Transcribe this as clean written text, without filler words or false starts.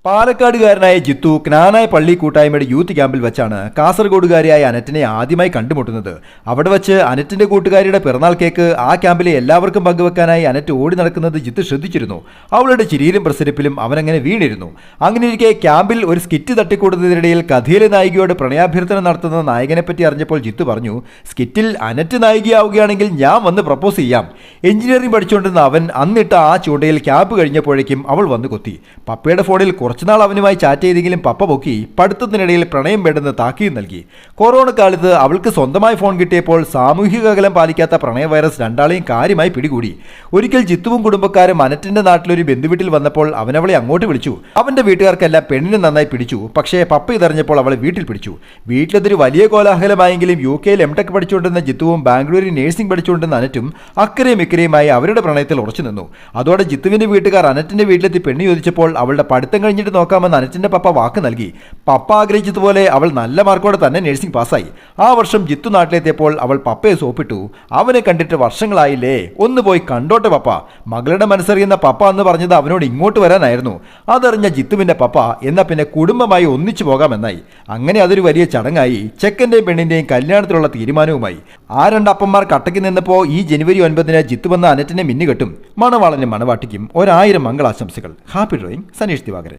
പാലക്കാടുകാരനായ ജിത്തു ക്നാനായ പള്ളി കൂട്ടായ്മയുടെ യൂത്ത് ക്യാമ്പിൽ വെച്ചാണ് കാസർഗോഡുകാരിയായ അനറ്റിനെ ആദ്യമായി കണ്ടുമുട്ടുന്നത്. അവിടെ വെച്ച് അനറ്റിന്റെ കൂട്ടുകാരിയുടെ പിറന്നാൾ കേക്ക് ആ ക്യാമ്പിലെ എല്ലാവർക്കും പങ്കുവെക്കാനായി അനറ്റ് ഓടി നടക്കുന്നത് ജിത്തു ശ്രദ്ധിച്ചിരുന്നു. അവളുടെ ചിരിയിലും പ്രസരിപ്പിലും അവനങ്ങനെ വീണിരുന്നു. അങ്ങനെയിരിക്കെ ക്യാമ്പിൽ ഒരു സ്കിറ്റ് തട്ടിക്കൂടുന്നതിനിടയിൽ കഥയിലെ നായികയോട് പ്രണയാഭ്യർത്ഥന നടത്തുന്ന നായകനെപ്പറ്റി അറിഞ്ഞപ്പോൾ ജിത്തു പറഞ്ഞു, സ്കിറ്റിൽ അനറ്റ് നായികയാവുകയാണെങ്കിൽ ഞാൻ വന്ന് പ്രപ്പോസ് ചെയ്യാം. എഞ്ചിനീയറിംഗ് പഠിച്ചുകൊണ്ടിരുന്ന അവൻ അന്നിട്ട ആ ചൂണ്ടയിൽ ക്യാമ്പ് കഴിഞ്ഞപ്പോഴേക്കും അവൾ വന്ന് കൊത്തി. പപ്പയുടെ ഫോണിൽ കുറച്ചുനാൾ അവനുമായി ചാറ്റ് ചെയ്തെങ്കിലും പപ്പ പൊക്കി പഠിത്തത്തിനിടയിൽ പ്രണയം വേണ്ടെന്ന് താക്കീത് നൽകി. കൊറോണ കാലത്ത് അവൾക്ക് സ്വന്തമായി ഫോൺ കിട്ടിയപ്പോൾ സാമൂഹിക അകലം പാലിക്കാത്ത പ്രണയ വൈറസ് രണ്ടാളെയും കാര്യമായി പിടികൂടി. ഒരിക്കൽ ജിത്തുവും കുടുംബക്കാരും അനറ്റിന്റെ നാട്ടിലൊരു ബന്ധുവീട്ടിൽ വന്നപ്പോൾ അവനവളെ അങ്ങോട്ട് വിളിച്ചു. അവന്റെ വീട്ടുകാർക്കെല്ലാം പെണ്ണിനെ നന്നായി പിടിച്ചു. പക്ഷേ പപ്പ ഇതറിഞ്ഞപ്പോൾ അവളെ വീട്ടിൽ പിടിച്ചു. വീട്ടിലതൊരു വലിയ കോലാഹലമായെങ്കിലും UK എംടെക് പഠിച്ചുകൊണ്ടിരുന്ന ജിത്തുവും ബാംഗ്ലൂരിൽ നേഴ്സിംഗ് പഠിച്ചുകൊണ്ടിരുന്ന അനറ്റും അക്കരയും ഇക്കരയുമായി അവരുടെ പ്രണയത്തിൽ ഉറച്ചു നിന്നു. അതോടെ ജിത്തുവിന്റെ വീട്ടുകാർ അനറ്റിന്റെ വീട്ടിലെത്തി പെണ്ണ് ചോദിച്ചപ്പോൾ അവളുടെ പഠിത്തം കഴിഞ്ഞിട്ട് നോക്കാമെന്ന് അനറ്റിന്റെ പപ്പ വാക്ക് നൽകി. പപ്പ ആഗ്രഹിച്ചതുപോലെ അവൾ നല്ല മാർക്കോടെ തന്നെ നഴ്സിംഗ് പാസ്സായി. ആ വർഷം ജിത്തു നാട്ടിലെത്തിയപ്പോൾ അവൾ പപ്പയെ സോപ്പിട്ടു. അവനെ കണ്ടിട്ട് വർഷങ്ങളായില്ലേ, ഒന്ന് പോയി കണ്ടോട്ടെ പപ്പ. മകളുടെ മനസ്സറിയുന്ന പപ്പ എന്ന് പറഞ്ഞത് അവനോട് ഇങ്ങോട്ട് വരാനായിരുന്നു. അതറിഞ്ഞ ജിത്തുവിന്റെ പപ്പ എന്നാ പിന്നെ കുടുംബമായി ഒന്നിച്ചു പോകാമെന്നായി. അങ്ങനെ അതൊരു വലിയ ചടങ്ങായി. ചെക്കന്റെയും പെണ്ണിന്റെയും കല്യാണത്തിലുള്ള തീരുമാനവുമായി. ആ രണ്ടപ്പന്മാർ കട്ടയ്ക്ക് നിന്നപ്പോൾ ഈ ജനുവരി 9 ജിത്തു വന്ന അനറ്റിനെ മിന്നുകെട്ടും. മണവാളനും മണവാട്ടിക്കും 1000 മംഗളാശംസകൾ. Happy drawing, Saneesh Divakaran.